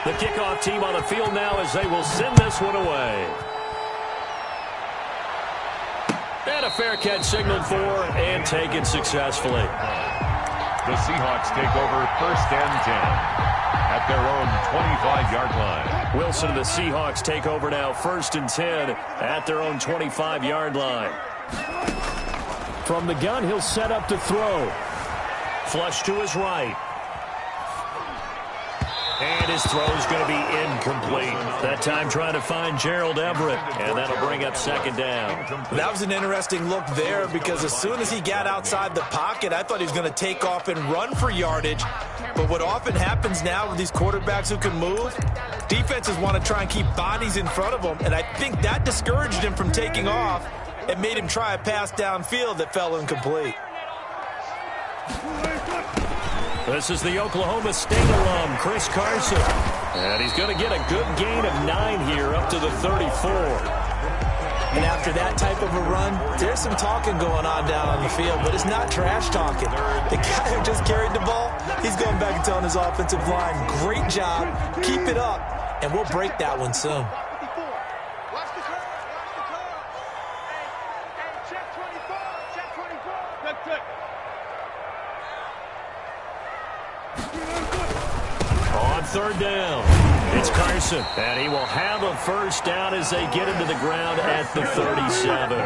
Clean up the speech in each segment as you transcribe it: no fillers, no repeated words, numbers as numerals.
The kickoff team on the field now as they will send this one away. And a fair catch signaled for and taken successfully. The Seahawks take over 1st and 10 at their own 25-yard line. Wilson and the Seahawks take over now 1st and 10 at their own 25-yard line. From the gun, he'll set up to throw. Flush to his right. And his throw is going to be incomplete. That time trying to find Gerald Everett, and that'll bring up 2nd down. That was an interesting look there because as soon as he got outside the pocket, I thought he was going to take off and run for yardage. But what often happens now with these quarterbacks who can move, defenses want to try and keep bodies in front of them, and I think that discouraged him from taking off and made him try a pass downfield that fell incomplete. This is the Oklahoma State alum, Chris Carson. And he's going to get a good gain of 9 here up to the 34. And after that type of a run, there's some talking going on down on the field, but it's not trash talking. The guy who just carried the ball, he's going back and telling his offensive line, great job, keep it up, and we'll break that one soon. On 3rd down, it's Carson, and he will have a 1st down as they get him to the ground at the 37.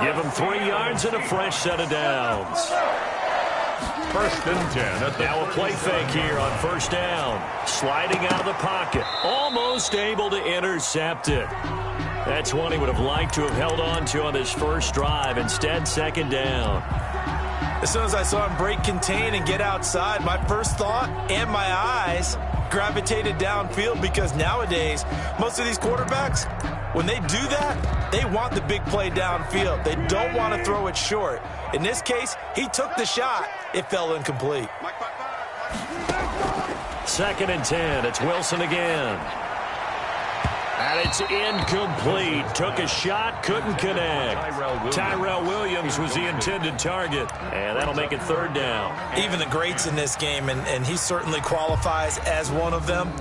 Give him 3 yards and a fresh set of downs. 1st and 10. Now a play fake here on 1st down. Sliding out of the pocket, almost able to intercept it. That's one he would have liked to have held on to on this first drive. Instead, 2nd down. As soon as I saw him break contain and get outside, my first thought and my eyes gravitated downfield because nowadays, most of these quarterbacks, when they do that, they want the big play downfield. They don't want to throw it short. In this case, he took the shot. It fell incomplete. 2nd and 10. It's Wilson again. And it's incomplete. Took a shot, couldn't connect. Tyrell Williams was the intended target. And that'll make it 3rd down. Even the greats in this game, and he certainly qualifies as one of them,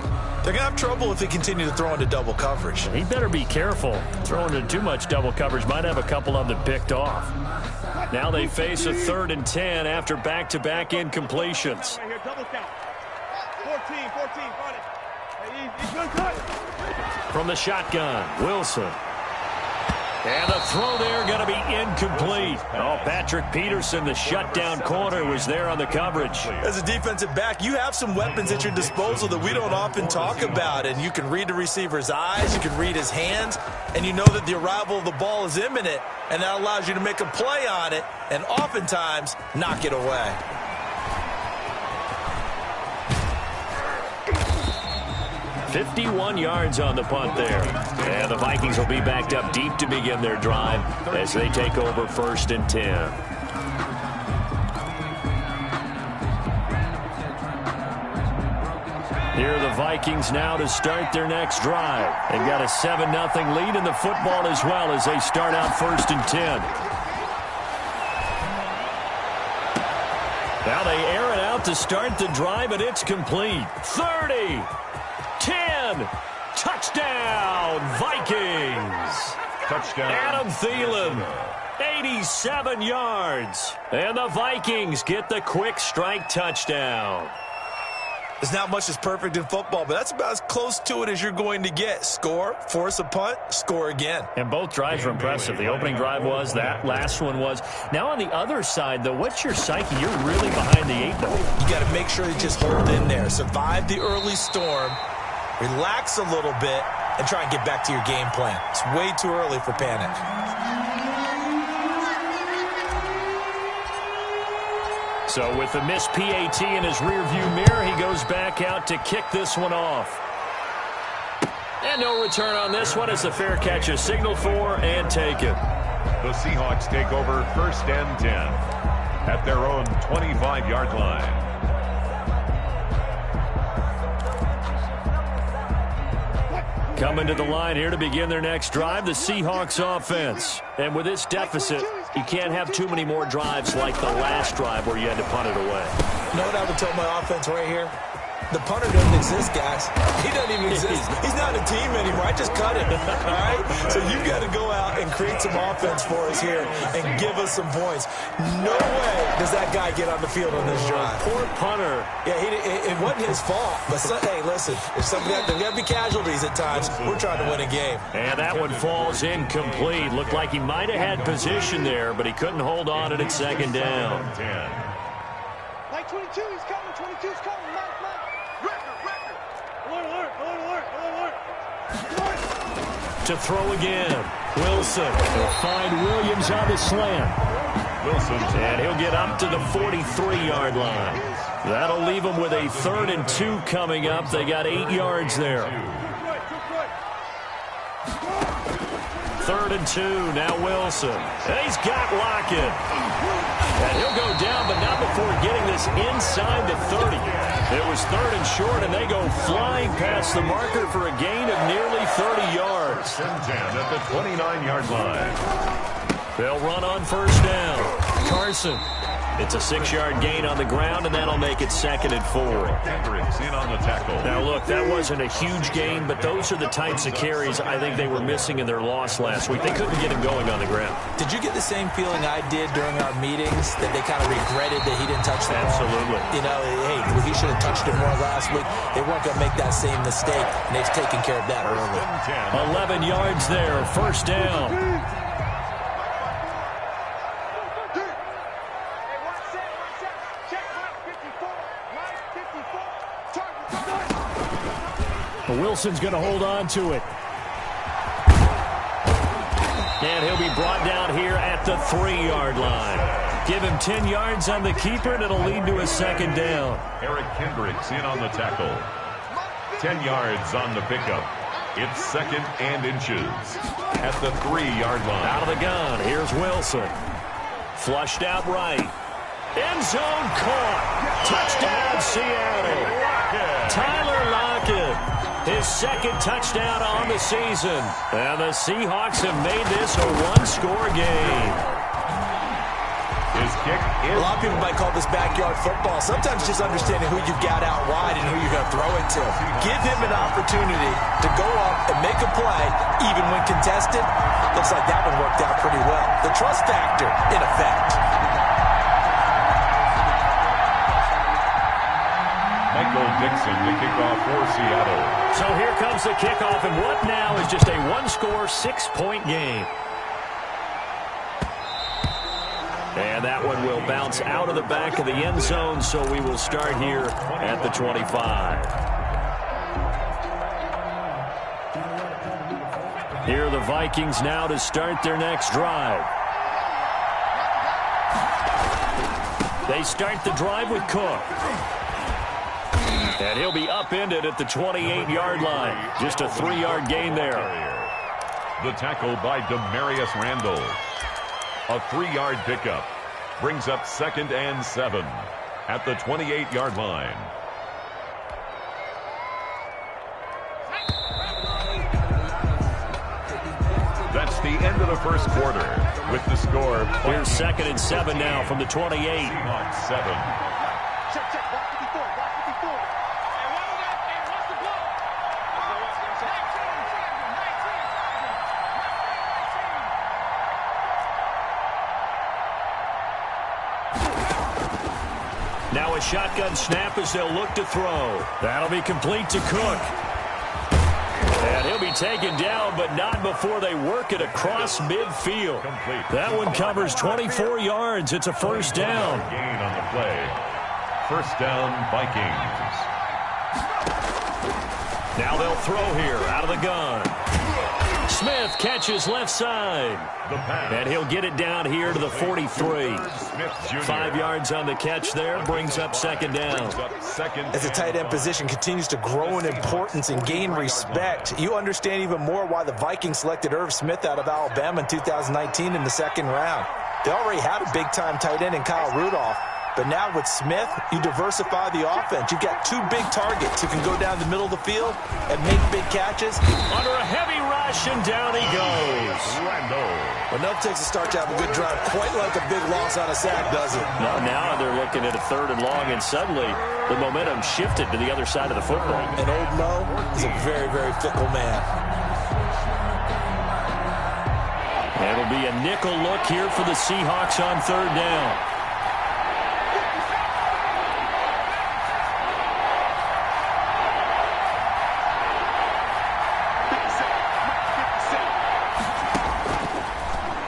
they're going to have trouble if they continue to throw into double coverage. He better be careful. Throwing into too much double coverage might have a couple of them picked off. Now they face a 3rd and 10 after back-to-back incompletions. 14, got it. From the shotgun, Wilson. And the throw there going to be incomplete. Oh, Patrick Peterson, the shutdown corner, was there on the coverage. As a defensive back, you have some weapons at your disposal that we don't often talk about. And you can read the receiver's eyes, you can read his hands, and you know that the arrival of the ball is imminent. And that allows you to make a play on it and oftentimes knock it away. .51 yards on the punt there. And the Vikings will be backed up deep to begin their drive as they take over 1st and 10. Here are the Vikings now to start their next drive. They've got a 7-0 lead in the football as well as they start out 1st and 10. Now they air it out to start the drive, and it's complete. 30. 10, touchdown, Vikings. Touchdown. Adam Thielen, 87 yards. And the Vikings get the quick strike touchdown. There's not much that's perfect in football, but that's about as close to it as you're going to get. Score, force a punt, score again. And both drives were impressive. The opening drive was, that last one was. Now on the other side, though, what's your psyche? You're really behind the 8 ball. You got to make sure you just hold in there. Survive the early storm, relax a little bit, and try and get back to your game plan. It's way too early for panic. So with the missed PAT in his rearview mirror, he goes back out to kick this one off. And no return on this one as the fair catch is signaled for and taken. The Seahawks take over 1st and 10 at their own 25-yard line. Coming to the line here to begin their next drive, the Seahawks offense. And with this deficit, you can't have too many more drives like the last drive where you had to punt it away. You know what I would tell my offense right here? The punter doesn't exist, guys. He doesn't even exist. He's not a team anymore. I just cut him. All right? So you've got to go out and create some offense for us here and give us some points. No way does that guy get on the field on this drive. Poor punter. Yeah, it wasn't his fault. But, hey, listen, there's got to be casualties at times. We're trying to win a game. And that one falls incomplete. Looked like he might have had position there, but he couldn't hold on at second down. Like 22, he's coming. 22's coming. Record. Alert. To throw again. Wilson will find Williams on the slant. And he'll get up to the 43-yard line. That'll leave him with a 3rd and 2 coming up. They got 8 yards there. 3rd and 2. Now Wilson. And he's got Lockett. And he'll go down, but not before getting this inside the 30. It was 3rd and short, and they go flying past the marker for a gain of nearly 30 yards. 10 at the 29-yard line. They'll run on first down. Carson. It's a 6-yard gain on the ground, and that'll make it 2nd and 4. Hendricks in on the tackle. Now, look, that wasn't a huge gain, but those are the types of carries I think they were missing in their loss last week. They couldn't get him going on the ground. Did you get the same feeling I did during our meetings, that they kind of regretted that he didn't touch the ball? Absolutely. You know, hey, he should have touched it more last week. They weren't going to make that same mistake, and they've taken care of that early. 11 yards there, first down. Wilson's going to hold on to it. And he'll be brought down here at the 3-yard line. Give him 10 yards on the keeper, and it'll lead to a 2nd down. Eric Hendricks in on the tackle. 10 yards on the pickup. It's 2nd and inches at the 3-yard line. Out of the gun, here's Wilson. Flushed out right. End zone caught. Touchdown, Seattle. Tyler Lockett. His 2nd touchdown on the season. And the Seahawks have made this a 1-score game. His kick is... A lot of people might call this backyard football. Sometimes just understanding who you've got out wide and who you're going to throw it to. Give him an opportunity to go up and make a play, even when contested. Looks like that one worked out pretty well. The trust factor, in effect. Michael Dixon to kick off for Seattle. So here comes the kickoff, and what now is just a 1-score, 6-point game. And that one will bounce out of the back of the end zone, so we will start here at the 25. Here are the Vikings now to start their next drive. They start the drive with Cook. And he'll be upended at the 28-yard line. Just a 3-yard gain there. The tackle by Demarius Randall. A 3-yard pickup. Brings up 2nd and 7 at the 28-yard line. That's the end of the first quarter with the score. Here's 2nd and 7 now from the 28. Seahawks 7. Now a shotgun snap as they'll look to throw. That'll be complete to Cook. And he'll be taken down, but not before they work it across midfield. That one covers 24 yards. It's a first down. Gain on the play. First down, Vikings. Now they'll throw here out of the gun. Smith catches left side. And he'll get it down here to the 43. 5 yards on the catch there. Brings up 2nd down. As the tight end position continues to grow in importance and gain respect, you understand even more why the Vikings selected Irv Smith out of Alabama in 2019 in the 2nd round. They already had a big-time tight end in Kyle Rudolph. But now with Smith, you diversify the offense. You've got two big targets who can go down the middle of the field and make big catches. Under a heavy rush, and down he goes. Enough takes a start to have a good drive. Quite like a big loss on a sack, does it? Now they're looking at a 3rd and long, and suddenly the momentum shifted to the other side of the football. And old Mo is a very, very fickle man. It'll be a nickel look here for the Seahawks on 3rd down.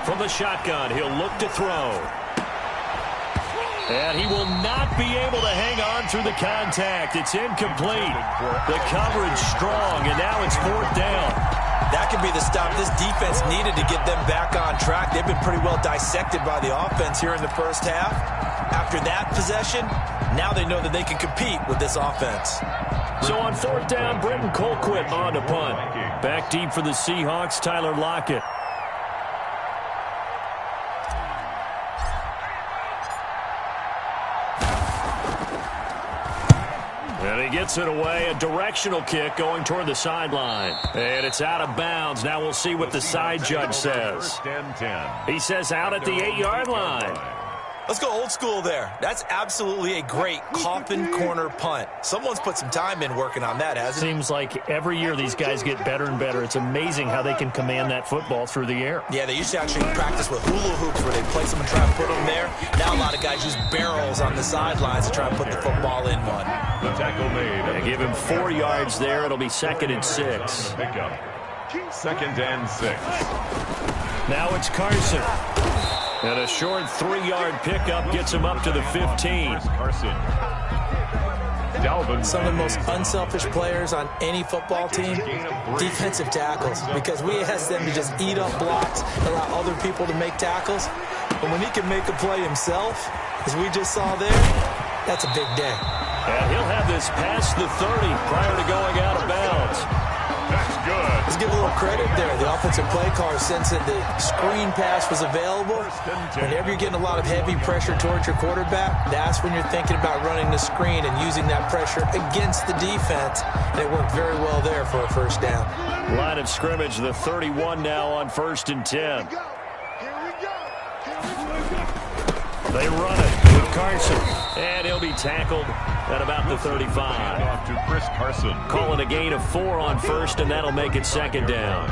From the shotgun, he'll look to throw. And he will not be able to hang on through the contact. It's incomplete. The coverage strong, and now it's 4th down. That could be the stop this defense needed to get them back on track. They've been pretty well dissected by the offense here in the first half. After that possession, now they know that they can compete with this offense. So on 4th down, Britton Colquitt on to punt. Back deep for the Seahawks, Tyler Lockett. And he gets it away, a directional kick going toward the sideline. And it's out of bounds. Now we'll see what the side judge says. He says out at the 8-yard line. Let's go old school there. That's absolutely a great coffin corner punt. Someone's put some time in working on that, hasn't it? Seems like every year these guys get better and better. It's amazing how they can command that football through the air. Yeah, they used to actually practice with hula hoops where they place them and try to put them there. Now a lot of guys use barrels on the sidelines to try and put the football in one. The tackle made. They give him 4 yards there. It'll be 2nd and 6. Pickup. 2nd and 6. Now it's Carson. And a short 3-yard pickup gets him up to the 15. Carson. Dalvin. Some of the most unselfish players on any football team, defensive tackles, because we ask them to just eat up blocks, allow other people to make tackles. But when he can make a play himself, as we just saw there, that's a big day. And he'll have this past the 30 prior to going out of bounds. That's good. Let's give a little credit there. The offensive play caller sensed that the screen pass was available. Whenever you're getting a lot of heavy pressure towards your quarterback, that's when you're thinking about running the screen and using that pressure against the defense. And it worked very well there for a 1st down. Line of scrimmage, the 31 now on 1st and 10. They run it with Carson. And he'll be tackled at about the 35. Off to Chris Carson. Calling a gain of 4 on 1st, and that'll make it 2nd down.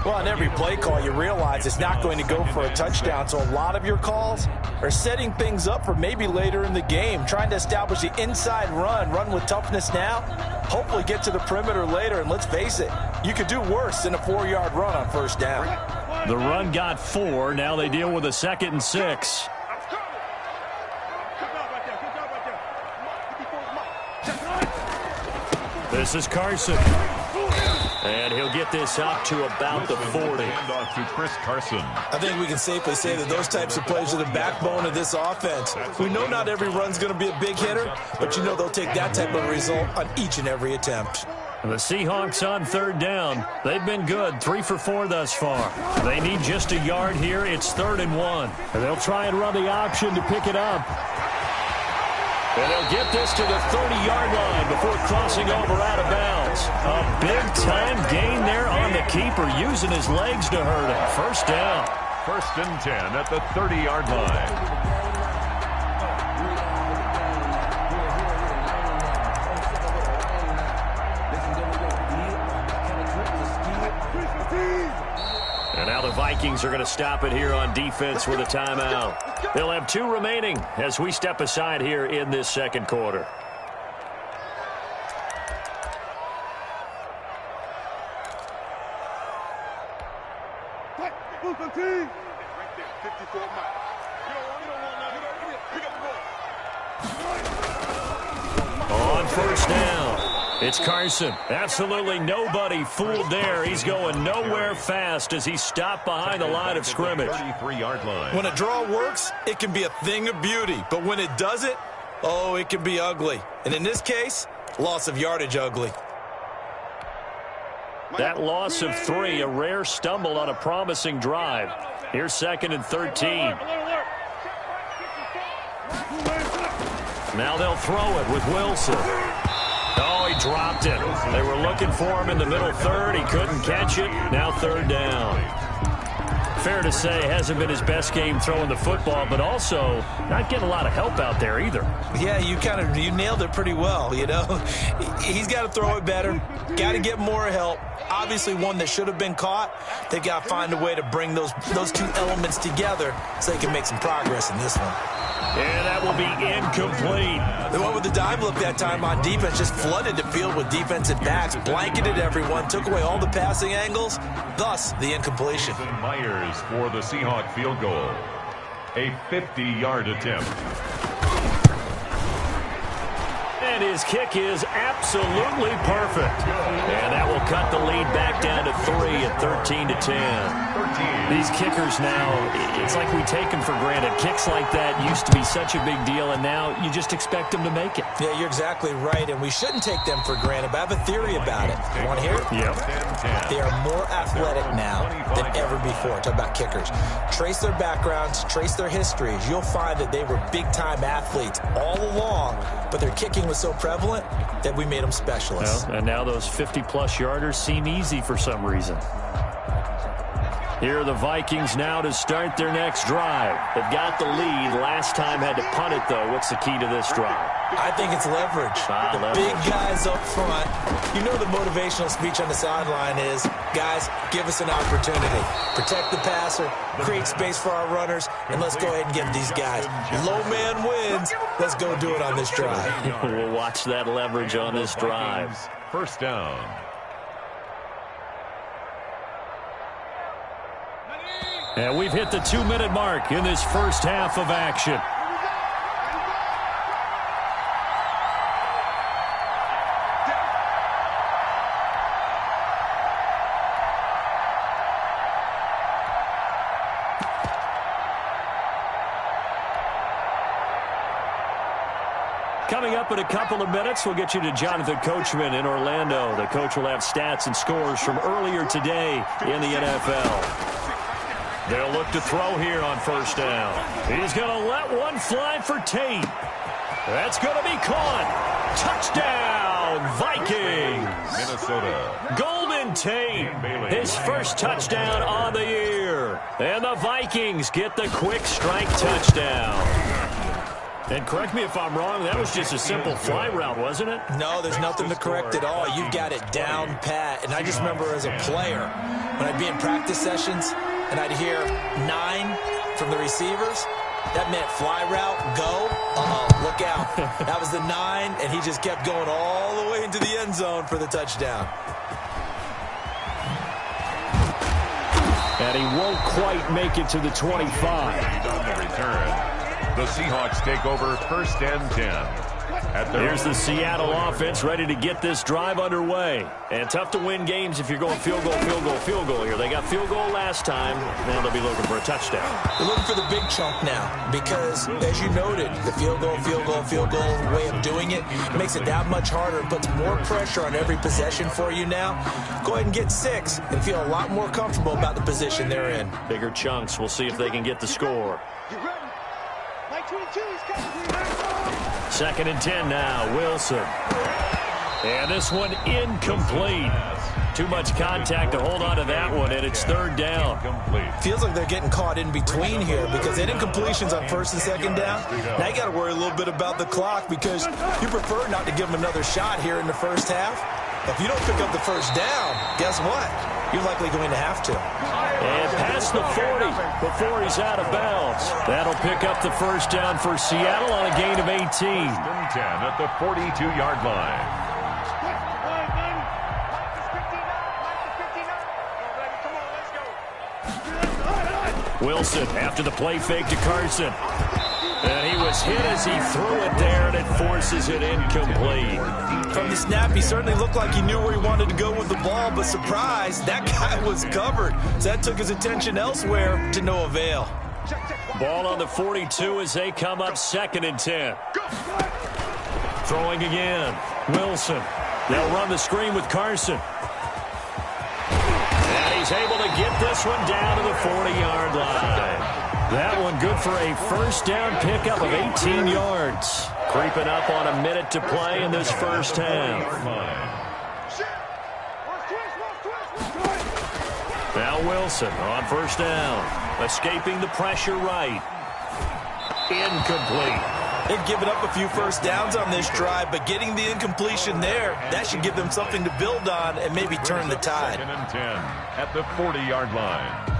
Well, on every play call, you realize it's not going to go for a touchdown. So a lot of your calls are setting things up for maybe later in the game, trying to establish the inside run with toughness now, hopefully get to the perimeter later. And let's face it, you could do worse than a 4-yard run on 1st down. The run got 4. Now they deal with a 2nd and 6. This is Carson. And he'll get this up to about the 40. Handoff to Chris Carson. I think we can safely say that those types of plays are the backbone of this offense. We know not every run's going to be a big hitter, but you know they'll take that type of result on each and every attempt. The Seahawks on 3rd down. They've been good, 3 for 4 thus far. They need just a yard here. It's 3rd and 1. And they'll try and run the option to pick it up. And they'll get this to the 30-yard line before crossing over out of bounds. A big-time gain there on the keeper, using his legs to hurt him. 1st down. 1st and 10 at the 30-yard line. And now the Vikings are going to stop it here on defense with a timeout. They'll have 2 remaining as we step aside here in this 2nd quarter. On 1st down. It's Carson. Absolutely nobody fooled there. He's going nowhere fast as he stopped behind the line of scrimmage. 33-yard line. When a draw works, it can be a thing of beauty. But when it doesn't, oh, it can be ugly. And in this case, loss of yardage ugly. That loss of 3, a rare stumble on a promising drive. Here's 2nd and 13. Now they'll throw it with Wilson. Oh, he dropped it. They were looking for him in the middle third. He couldn't catch it. Now third down. Fair to say, hasn't been his best game throwing the football, but also not getting a lot of help out there either. Yeah, you nailed it pretty well, you know. He's got to throw it better, got to get more help. Obviously one that should have been caught. They've got to find a way to bring those two elements together so they can make some progress in this one. And that will be incomplete. They went with the dime look that time on defense, just flooded the field with defensive backs, blanketed everyone, took away all the passing angles, thus the incompletion. Myers for the Seahawk field goal. A 50-yard attempt. And his kick is absolutely perfect. And that will cut the lead back down to 3 at 13-10. These kickers now, it's like we take them for granted. Kicks like that used to be such a big deal, and now you just expect them to make it. Yeah, you're exactly right, and we shouldn't take them for granted, but I have a theory about it. You want to hear it? Yep. They are more athletic now than ever before. Talk about kickers. Trace their backgrounds, trace their histories. You'll find that they were big-time athletes all along, but their kicking was so prevalent that we made them specialists. Well, and now those 50-plus yarders seem easy for some reason. Here are the Vikings now to start their next drive. They've got the lead. Last time had to punt it, though. What's the key to this drive? I think it's leverage. The big guys up front. You know the motivational speech on the sideline is, guys, give us an opportunity. Protect the passer, create space for our runners, and let's go ahead and get these guys. Low man wins. Let's go do it on this drive. We'll watch that leverage on this drive. First down. And we've hit the 2-minute mark in this first half of action. Coming up in a couple of minutes, we'll get you to Jonathan Coachman in Orlando. The coach will have stats and scores from earlier today in the NFL. They'll look to throw here on first down. He's going to let one fly for Tate. That's going to be caught. Touchdown, Vikings. Minnesota. Golden Tate, his first touchdown on the year. And the Vikings get the quick strike touchdown. And correct me if I'm wrong, that was just a simple fly route, wasn't it? No, there's nothing to correct at all. You've got it down pat. And I just remember as a player, when I'd be in practice sessions, and I'd hear 9 from the receivers, that meant fly route, go, look out. That was the 9, and he just kept going all the way into the end zone for the touchdown. And he won't quite make it to the 25. On the return. The Seahawks take over first and 10. Here's the Seattle offense ready to get this drive underway. And tough to win games if you're going field goal, field goal, field goal here. They got field goal last time. Now they'll be looking for a touchdown. They're looking for the big chunk now because, as you noted, the field goal way of doing it makes it that much harder and puts more pressure on every possession for you now. Go ahead and get 6 and feel a lot more comfortable about the position they're in. Bigger chunks. We'll see if they can get the score. You ready? Mike 22, he's coming. 2nd and 10 now, Wilson. And this one incomplete. Too much contact to hold on to that one, and it's 3rd down. Feels like they're getting caught in between here because they did incompletions on 1st and 2nd down. Now you got to worry a little bit about the clock because you prefer not to give them another shot here in the first half. If you don't pick up the first down, guess what? You're likely going to have to. And past the 40 before he's out of bounds. That'll pick up the first down for Seattle on a gain of 18. 10 at the 42-yard line. Wilson after the play fake to Carson. And he was hit as he threw it there, and it forces it incomplete. From the snap, he certainly looked like he knew where he wanted to go with the ball, but surprise, that guy was covered. So that took his attention elsewhere to no avail. Ball on the 42 as they come up 2nd and 10. Throwing again. Wilson. They'll run the screen with Carson. And he's able to get this one down to the 40-yard line. That one good for a first down pickup of 18 yards. Creeping up on a minute to play in this first half. Now Wilson on first down. Escaping the pressure right. Incomplete. They've given up a few first downs on this drive, but getting the incompletion there, that should give them something to build on and maybe turn the tide. 2nd and 10 at the 40-yard line.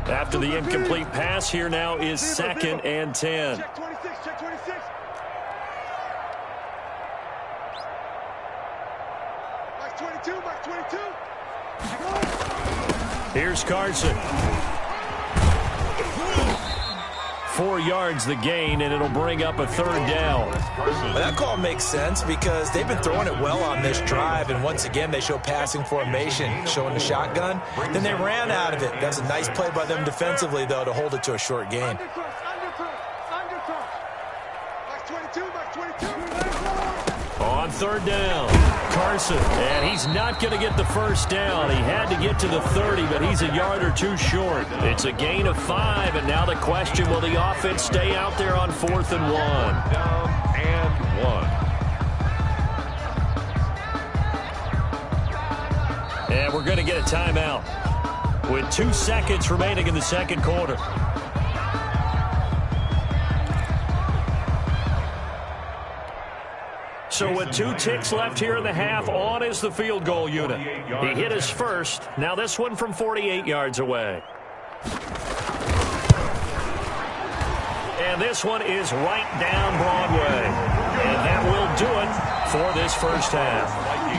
After the incomplete pass, here now is 2nd and 10. Check 26, check 26. Mike 22, Mike 22. Here's Carson. 4 yards the gain, and it'll bring up a 3rd down. Well, that call makes sense because they've been throwing it well on this drive, and once again they show passing formation, showing the shotgun. Then they ran out of it. That's a nice play by them defensively, though, to hold it to a short gain. Undercross. Mike 22, Mike 22. On 3rd down, Carson, and he's not going to get the first down. He had to get to the 30, but he's a yard or two short. It's a gain of 5, and now the question, will the offense stay out there on 4th and 1? Down and 1. And we're going to get a timeout with 2 seconds remaining in the second quarter. So with 2 ticks left here in the half, on is the field goal unit. He hit his first. Now this one from 48 yards away. And this one is right down Broadway. And that will do it for this first half.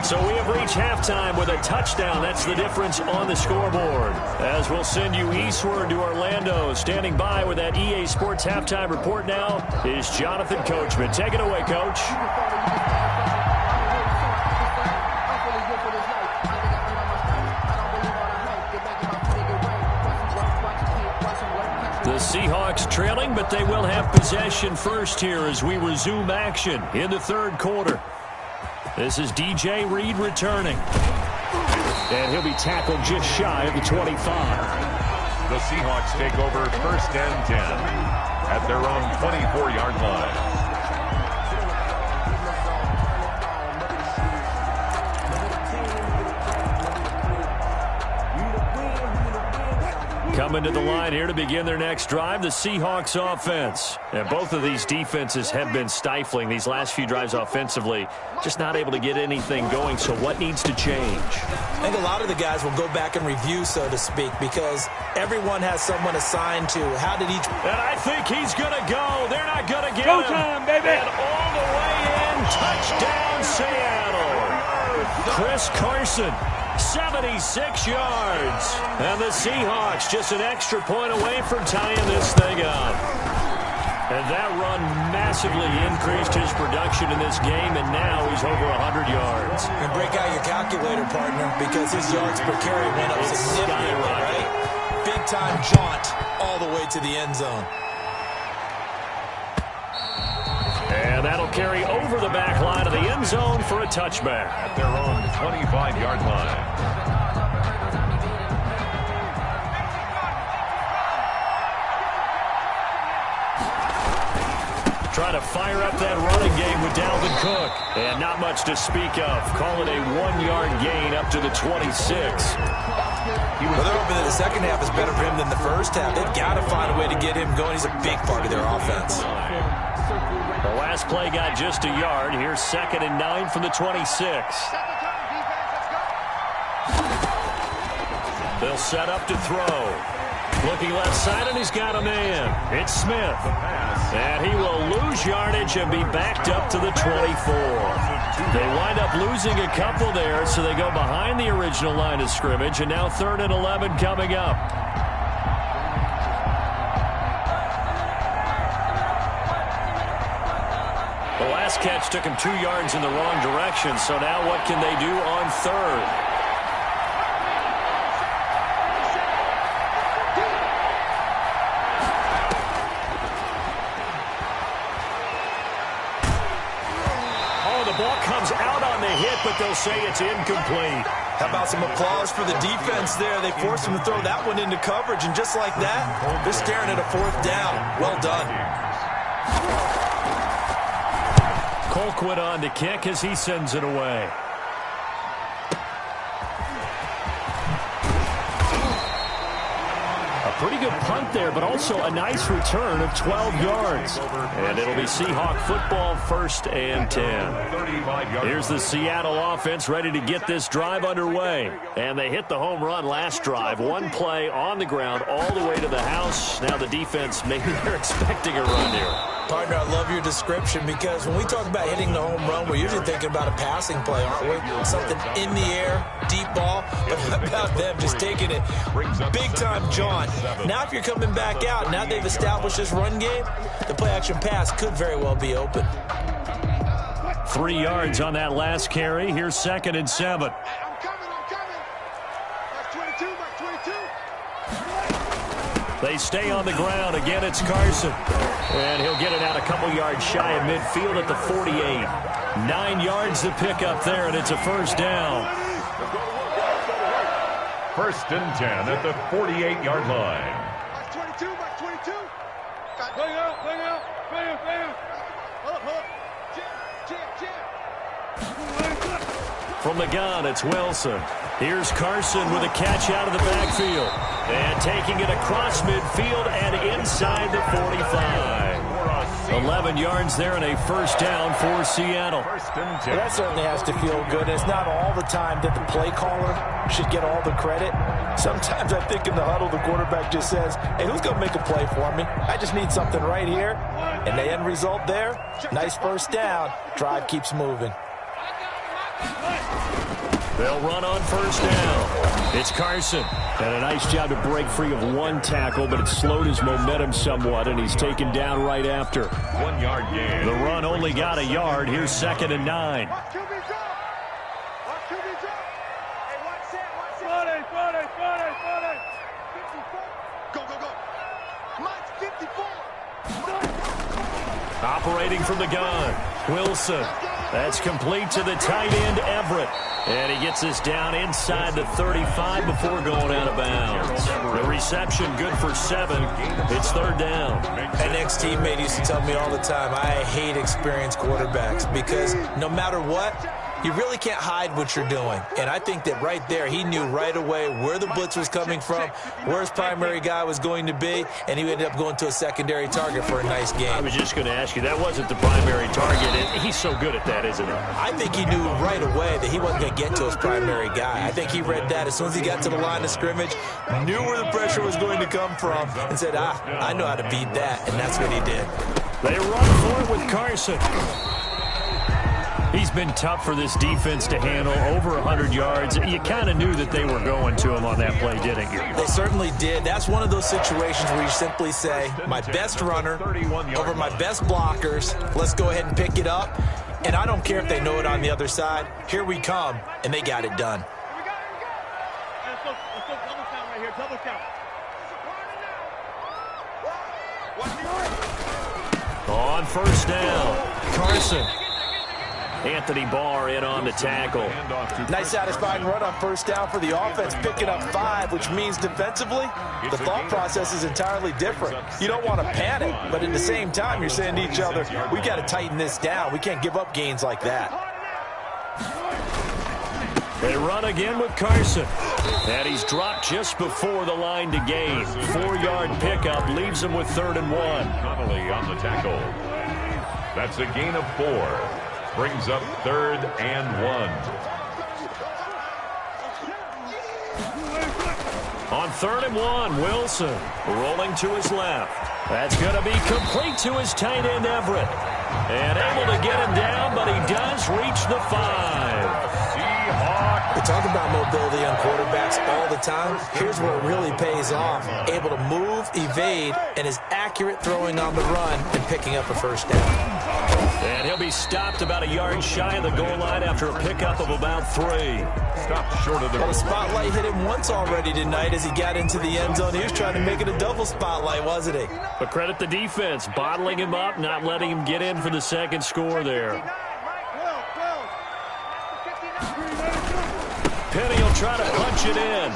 So we have reached halftime with a touchdown. That's the difference on the scoreboard. As we'll send you eastward to Orlando. Standing by with that EA Sports halftime report now is Jonathan Coachman. Take it away, Coach. The Seahawks trailing, but they will have possession first here as we resume action in the third quarter. This is DJ Reed returning. And he'll be tackled just shy of the 25. The Seahawks take over 1st and 10 at their own 24-yard line. Coming to the line here to begin their next drive, the Seahawks offense. And both of these defenses have been stifling these last few drives offensively. Just not able to get anything going, so what needs to change? I think a lot of the guys will go back and review, so to speak, because everyone has someone assigned to how did each... And I think he's going to go. They're not going to get Go him. time, baby. And all the way in, touchdown Seattle. Chris Carson. 76 yards. And the Seahawks just an extra point away from tying this thing up. And that run massively increased his production in this game, and now he's over 100 yards. And break out your calculator, partner, because his yards per carry went up significantly, right? Big-time jaunt all the way to the end zone. And that'll carry over the back line of the end zone for a touchback. At their own 25-yard line. Trying to fire up that running game with Dalvin Cook. And not much to speak of. Call it a 1-yard gain up to the 26. Well, they're hoping that the second half is better for him than the first half. They've got to find a way to get him going. He's a big part of their offense. The last play got just a yard. Here's 2nd and 9 from the 26. They'll set up to throw. Looking left side, and he's got a man. It's Smith. And he will lose yardage and be backed up to the 24. They wind up losing a couple there, so they go behind the original line of scrimmage, and now 3rd and 11 coming up. The last catch took him 2 yards in the wrong direction, so now what can they do on 3rd? Oh, the ball comes out on the hit, but they'll say it's incomplete. How about some applause for the defense there? They forced him to throw that one into coverage, and just like that, they're staring at a 4th down. Well done. Colquitt on to kick as he sends it away. Pretty good punt there, but also a nice return of 12 yards. And it'll be Seahawk football, 1st and 10. Here's the Seattle offense ready to get this drive underway. And they hit the home run last drive. One play on the ground all the way to the house. Now the defense, maybe they're expecting a run here. Partner, I love your description because when we talk about hitting the home run, we're usually thinking about a passing play, aren't we? Something in the air, deep ball. But how about them just taking it big-time John? Now if you're coming back out, now they've established this run game, the play-action pass could very well be open. 3 yards on that last carry. Here's 2nd and 7. I'm coming. Mark 22, Mark 22. They stay on the ground. Again, it's Carson. And he'll get it out a couple yards shy of midfield at the 48. 9 yards to pick up there, and it's a 1st down. 1st and 10 at the 48-yard line. Mark 22, Mark 22. Bring out. Hold up. Jam. From the gun, it's Wilson. Here's Carson with a catch out of the backfield. And taking it across midfield and inside the 45. 11 yards there and a 1st down for Seattle. Well, that certainly has to feel good. It's not all the time that the play caller should get all the credit. Sometimes I think in the huddle, the quarterback just says, hey, who's going to make a play for me? I just need something right here. And the end result there, nice 1st down. Drive keeps moving. They'll run on 1st down. It's Carson. And a nice job to break free of one tackle, but it slowed his momentum somewhat, and he's taken down right after. 1 yard gain. The run only got a yard. Here's 2nd and 9. Watch QB drop. Hey, watch that. 54. Go. Mike's 54. Operating from the gun. Wilson. That's complete to the tight end, Everett. And he gets us down inside the 35 before going out of bounds. The reception good for 7. It's 3rd down. An ex-teammate used to tell me all the time, I hate experienced quarterbacks because no matter what, you really can't hide what you're doing. And I think that right there, he knew right away where the blitz was coming from, where his primary guy was going to be, and he ended up going to a secondary target for a nice game. I was just going to ask you, that wasn't the primary target, and he's so good at that, isn't he? I think he knew right away that he wasn't going to get to his primary guy. I think he read that as soon as he got to the line of scrimmage, knew where the pressure was going to come from, and said, I know how to beat that, and that's what he did. They run for it with Carson. He's been tough for this defense to handle, over 100 yards. You kind of knew that they were going to him on that play, didn't you? They certainly did. That's one of those situations where you simply say, my best runner over my best blockers, let's go ahead and pick it up. And I don't care if they know it on the other side. Here we come, and they got it done. Let's go double count right here. Double count. On 1st down, Carson. Anthony Barr in on the tackle. Nice satisfying run on 1st down for the offense, picking up 5, which means defensively, the thought process is entirely different. You don't want to panic, but at the same time, you're saying to each other, we got to tighten this down. We can't give up gains like that. They run again with Carson. And he's dropped just before the line to gain. 4-yard pickup leaves him with 3rd and 1. Connolly on the tackle. That's a gain of 4. Brings up 3rd and 1. On 3rd and 1, Wilson rolling to his left. That's going to be complete to his tight end, Everett. And able to get him down, but he does reach the 5. We talk about mobility on quarterbacks all the time. Here's where it really pays off. Able to move, evade, and is accurate throwing on the run and picking up a 1st down. And he'll be stopped about a yard shy of the goal line after a pickup of about 3. Stopped short of the Well, the spotlight hit him once already tonight as he got into the end zone. He was trying to make it a double spotlight, wasn't he? But credit the defense, bottling him up, not letting him get in for the 2nd score there. Penny will try to punch it in.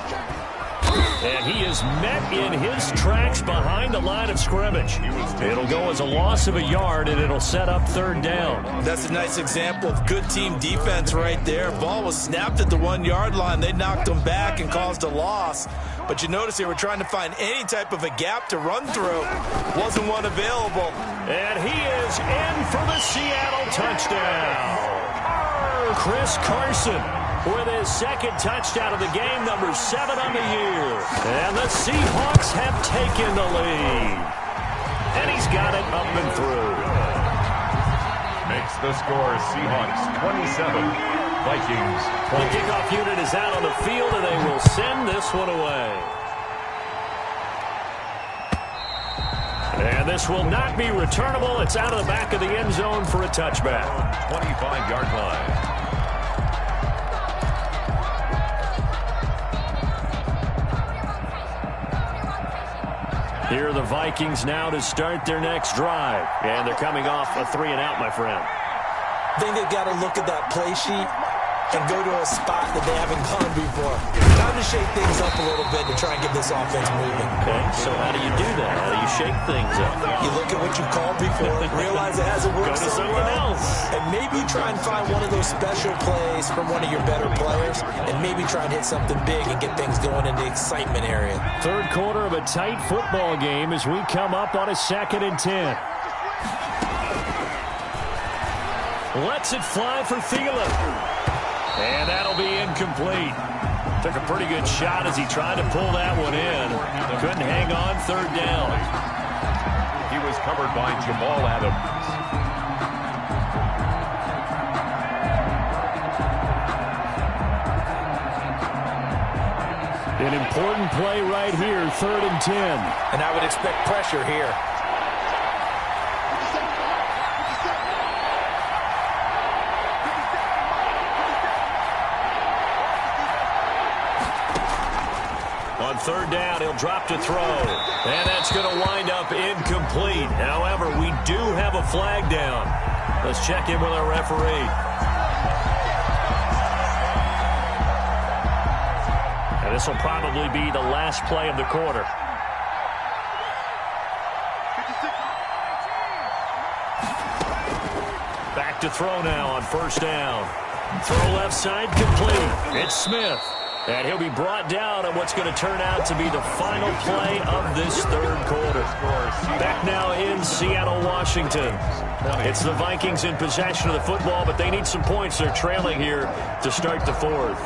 And he is met in his tracks behind the line of scrimmage. It'll go as a loss of a yard, and it'll set up third down. That's a nice example of good team defense right there. Ball was snapped at the 1-yard line. They knocked him back and caused a loss. But you notice they were trying to find any type of a gap to run through. Wasn't one available. And he is in for the Seattle touchdown. Chris Carson with his second touchdown of the game, number 7 on the year. And the Seahawks have taken the lead. And he's got it up and through. Makes the score Seahawks 27, Vikings 20. The kickoff unit is out on the field, and they will send this one away. And this will not be returnable. It's out of the back of the end zone for a touchback. 25-yard line. Here are the Vikings now to start their next drive. And they're coming off a 3-and-out, my friend. I think they've got to look at that play sheet and go to a spot that they haven't gone before. Time to shake things up a little bit to try and get this offense moving. Okay, so how do you do that? How do you shake things up? You look at what you called before, realize it hasn't worked Go to so something well, else. and maybe try and find one of those special plays from one of your better players, and maybe try and hit something big and get things going in the excitement area. Third quarter of a tight football game as we come up on a 2nd and 10. Lets it fly for Thielen. And that'll be incomplete. Took a pretty good shot as he tried to pull that one in. Couldn't hang on, third down. He was covered by Jamal Adams. An important play right here, 3rd and 10. And I would expect pressure here. On 3rd down, he'll drop to throw. And that's going to wind up incomplete. However, we do have a flag down. Let's check in with our referee. And this will probably be the last play of the quarter. Back to throw now on 1st down. Throw left side complete. It's Smith. And he'll be brought down on what's going to turn out to be the final play of this 3rd quarter. Back now in Seattle, Washington. It's the Vikings in possession of the football, but they need some points. They're trailing here to start the 4th.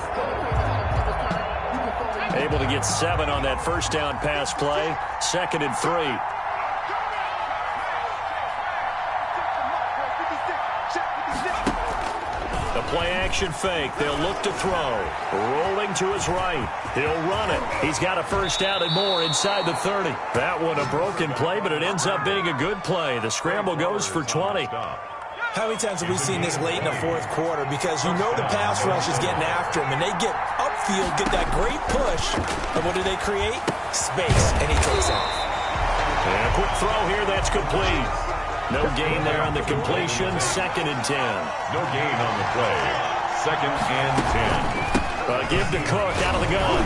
Able to get 7 on that 1st down pass play. 2nd and 3. The play-action fake. They'll look to throw. Rolling to his right. He'll run it. He's got a 1st down and more inside the 30. That one a broken play, but it ends up being a good play. The scramble goes for 20. How many times have we seen this late in the 4th quarter? Because you know the pass rush is getting after him, and they get upfield, get that great push, and what do they create? Space, and he takes off. And a quick throw here, that's complete. No gain there on the completion, 2nd and 10. No gain on the play. 2nd and 10. Give to Cook out of the gun.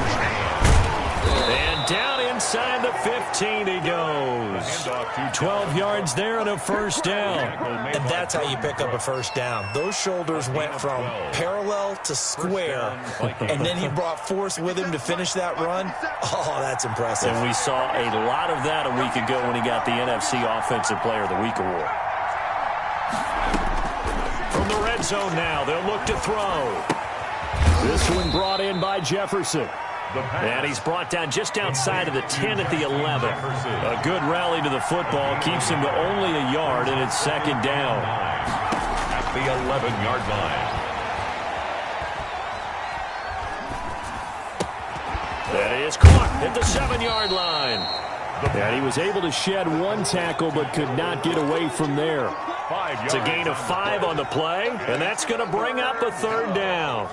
And down inside the 15 he goes. 12 yards there and a 1st down. And that's how you pick up a 1st down. Those shoulders went from parallel to square, and then he brought force with him to finish that run. Oh, that's impressive. And we saw a lot of that a week ago when he got the NFC Offensive Player of the Week award. From the red zone now, they'll look to throw. This one brought in by Jefferson. And he's brought down just outside of the 10 at the 11. A good rally to the football keeps him to only a yard, and it's 2nd down. At the 11-yard line. That is caught at the 7-yard line. And he was able to shed 1 tackle but could not get away from there. It's a gain of 5 on the play, and that's going to bring up a 3rd down.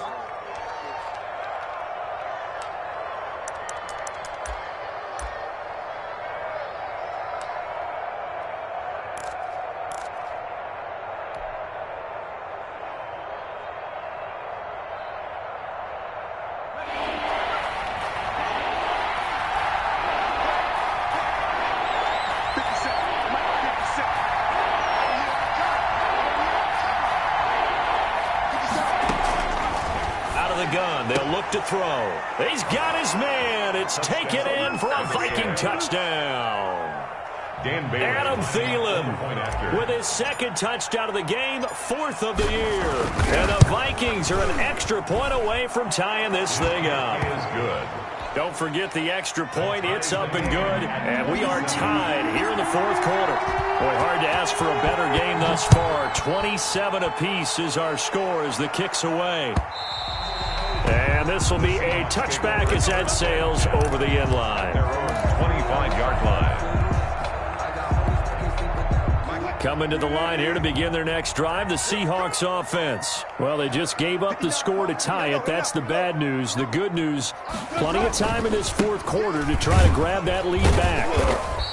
up to throw. He's got his man. It's taken in for a Viking touchdown. Adam Thielen with his second touchdown of the game, 4th of the year. And the Vikings are an extra point away from tying this thing up. Don't forget the extra point. It's up and good. And we are tied here in the 4th quarter. Boy, hard to ask for a better game thus far. 27 apiece is our score as the kick's away. And this will be a touchback as Ed sails over the end line. 25-yard line. Coming to the line here to begin their next drive, the Seahawks offense. Well, they just gave up the score to tie it. That's the bad news. The good news, plenty of time in this 4th quarter to try to grab that lead back.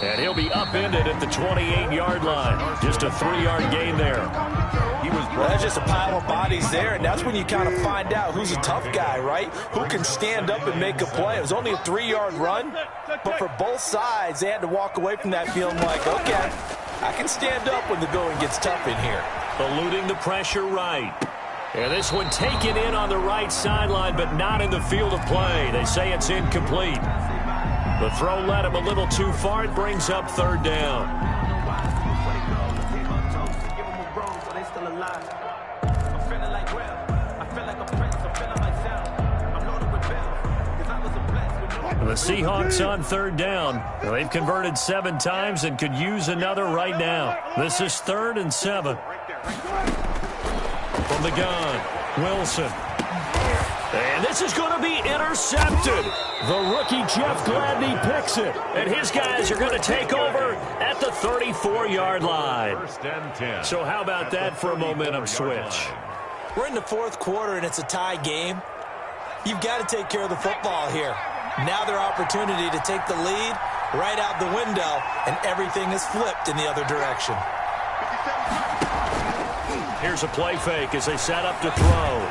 And he'll be upended at the 28-yard line. Just a 3-yard gain there. That's just a pile of bodies there, and that's when you kind of find out who's a tough guy, right? Who can stand up and make a play. It was only a 3-yard run, but for both sides, they had to walk away from that feeling like, okay, I can stand up when the going gets tough in here. Eluding the pressure right. And this one taken in on the right sideline, but not in the field of play. They say it's incomplete. The throw led him a little too far. It brings up 3rd down. The Seahawks on 3rd down. They've converted 7 times and could use another right now. This is 3rd and 7. From the gun, Wilson. And this is going to be intercepted. The rookie Jeff Gladney picks it. And his guys are going to take over at the 34-yard line. 1st and 10. So how about that for a momentum switch? We're in the 4th quarter, and it's a tie game. You've got to take care of the football here. Now their opportunity to take the lead right out the window, and everything is flipped in the other direction. Here's a play fake as they set up to throw.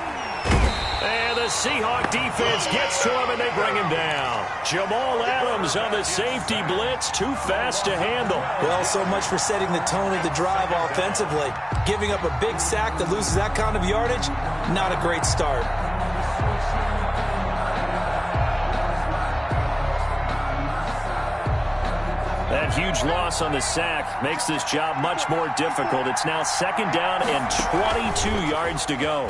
And the Seahawk defense gets to him, and they bring him down. Jamal Adams on the safety blitz, too fast to handle. Well, so much for setting the tone of the drive offensively. Giving up a big sack that loses that kind of yardage, not a great start. That huge loss on the sack makes this job much more difficult. It's now 2nd down and 22 yards to go.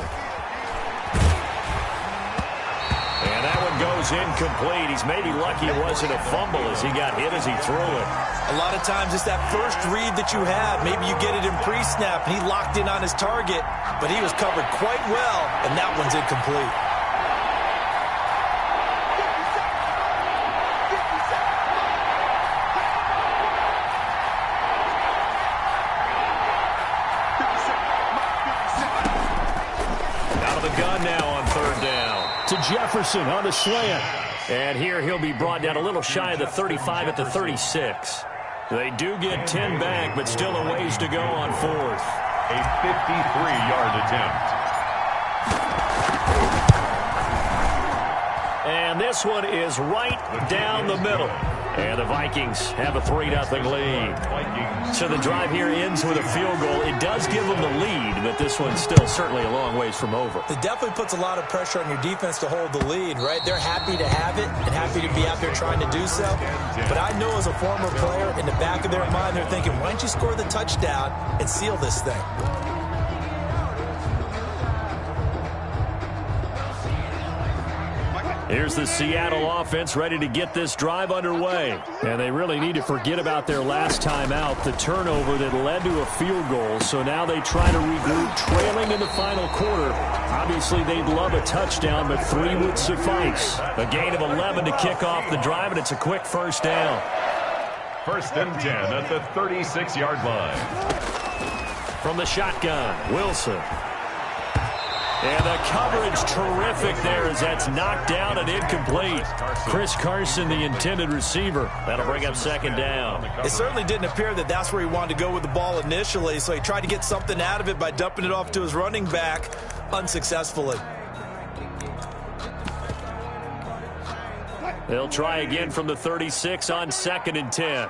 And that one goes incomplete. He's maybe lucky it wasn't a fumble as he got hit as he threw it. A lot of times it's that first read that you have. Maybe you get it in pre-snap. He locked in on his target, but he was covered quite well, and that one's incomplete. Jefferson on the slant. And here he'll be brought down a little shy of the 35 at the 36. They do get 10 back, but still a ways to go on 4th. A 53-yard attempt. And this one is right down the middle. And the Vikings have a 3-0 lead. So the drive here ends with a field goal. It does give them the lead, but this one's still certainly a long ways from over. It definitely puts a lot of pressure on your defense to hold the lead, right? They're happy to have it and happy to be out there trying to do so. But I know as a former player, in the back of their mind, they're thinking, why don't you score the touchdown and seal this thing? Here's the Seattle offense ready to get this drive underway. And they really need to forget about their last time out, the turnover that led to a field goal. So now they try to regroup, trailing in the final quarter. Obviously, they'd love a touchdown, but 3 would suffice. A gain of 11 to kick off the drive, and it's a quick 1st down. 1st and 10 at the 36-yard line. From the shotgun, Wilson. And the coverage terrific there as that's knocked down and incomplete. Chris Carson, the intended receiver. That'll bring up 2nd down. It certainly didn't appear that that's where he wanted to go with the ball initially, so he tried to get something out of it by dumping it off to his running back unsuccessfully. They'll try again from the 36 on 2nd and 10.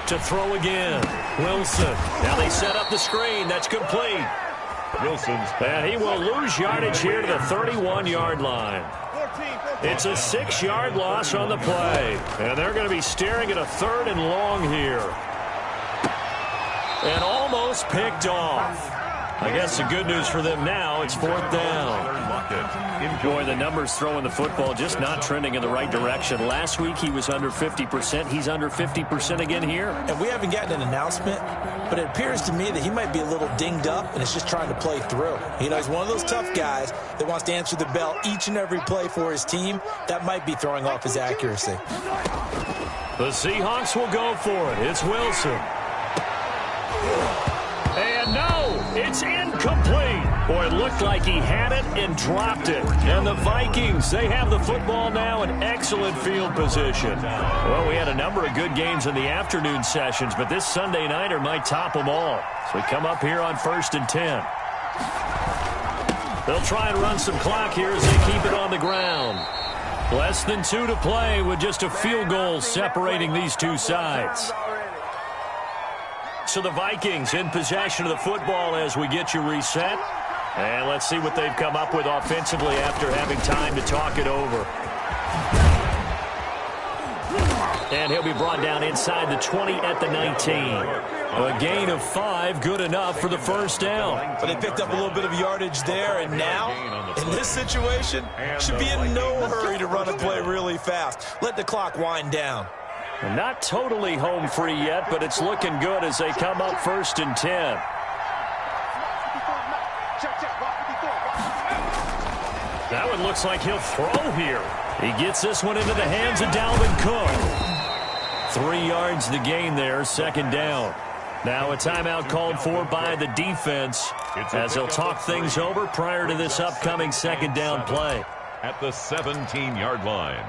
To throw again. Wilson. Now they set up the screen. That's complete. Wilson's And he will lose yardage here to the 31-yard line. It's a 6-yard loss on the play. And they're going to be staring at a 3rd and long here. And almost picked off. I guess the good news for them now, it's 4th down. Boy, the numbers throwing the football just not trending in the right direction. Last week he was under 50%. He's under 50% again here. And we haven't gotten an announcement, but it appears to me that he might be a little dinged up and is just trying to play through. You know, he's one of those tough guys that wants to answer the bell each and every play for his team. That might be throwing off his accuracy. The Seahawks will go for it. It's Wilson. And no, it's incomplete. Boy, it looked like he had it and dropped it. And the Vikings, they have the football now in excellent field position. Well, we had a number of good games in the afternoon sessions, but this Sunday nighter might top them all. So we come up here on 1st and 10. They'll try and run some clock here as they keep it on the ground. Less than 2 to play with just a field goal separating these two sides. So the Vikings in possession of the football as we get you reset. And let's see what they've come up with offensively after having time to talk it over. And he'll be brought down inside the 20 at the 19. A gain of 5, good enough for the 1st down. But they picked up a little bit of yardage there, and now, in this situation, should be in no hurry to run a play really fast. Let the clock wind down. Not totally home free yet, but it's looking good as they come up 1st and 10. That one looks like he'll throw here. He gets this one into the hands of Dalvin Cook. 3 yards the gain there, 2nd down. Now a timeout called for by the defense as they'll talk things over prior to this upcoming 2nd down play. At the 17-yard line.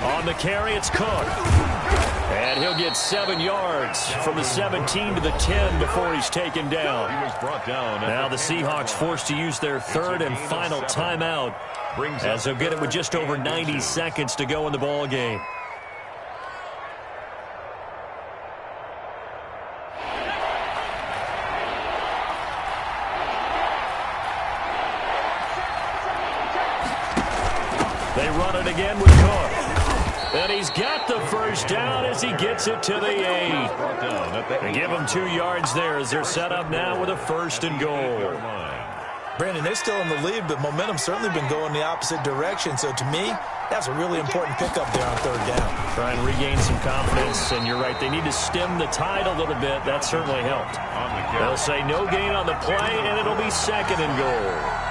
On the carry, it's Cook. And he'll get 7 yards from the 17 to the 10 before he's taken down. He was brought down. Now the Seahawks forced to use their 3rd and final timeout as they'll get it with just over 90 seconds to go in the ball game. They run it again with Cook. And he's got the 1st down as he gets it to the 8. They give him 2 yards there as they're set up now with a 1st and goal. Brandon, they're still in the lead, but momentum's certainly been going the opposite direction. So to me, that's a really important pickup there on 3rd down. Try and regain some confidence, and you're right. They need to stem the tide a little bit. That certainly helped. They'll say no gain on the play, and it'll be 2nd and goal.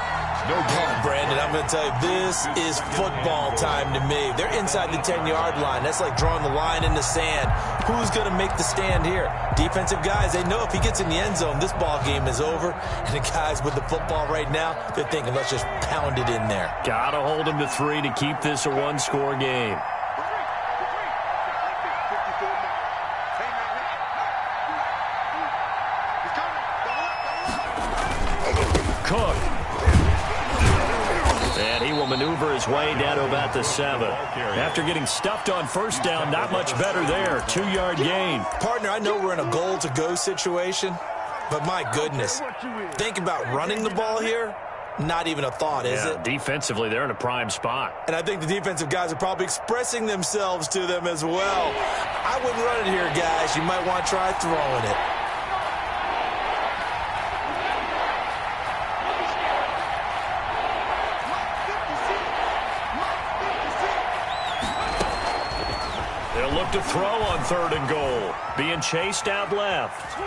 Brandon, I'm going to tell you, this is football time to me. They're inside the 10-yard line. That's like drawing the line in the sand. Who's going to make the stand here? Defensive guys, they know if he gets in the end zone, this ball game is over. And the guys with the football right now, they're thinking, let's just pound it in there. Got to hold him to 3 to keep this a 1-score game. Cook. And he will maneuver his way down to about the 7. After getting stuffed on 1st down, not much better there. 2-yard gain. Partner, I know we're in a goal-to-go situation, but my goodness, think about running the ball here. Not even a thought, is it? Defensively, they're in a prime spot. And I think the defensive guys are probably expressing themselves to them as well. I wouldn't run it here, guys. You might want to try throwing it. They'll look to throw on 3rd and goal. Being chased out left.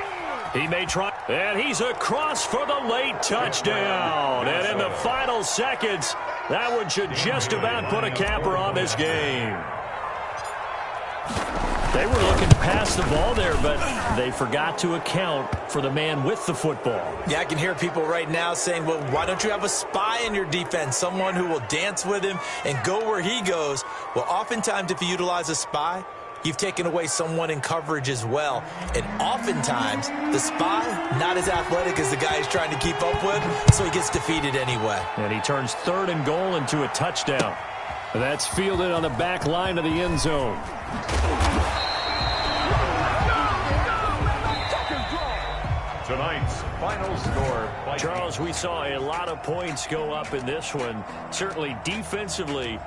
He may try, and he's across for the late touchdown. And in the final seconds, that one should just about put a capper on this game. They were looking to pass the ball there, but they forgot to account for the man with the football. Yeah, I can hear people right now saying, well, why don't you have a spy in your defense, someone who will dance with him and go where he goes? Well, oftentimes if you utilize a spy, you've taken away someone in coverage as well. And oftentimes, the spy, not as athletic as the guy he's trying to keep up with, so he gets defeated anyway. And he turns 3rd and goal into a touchdown. That's fielded on the back line of the end zone. Tonight's final score. Charles, we saw a lot of points go up in this one. Certainly defensively,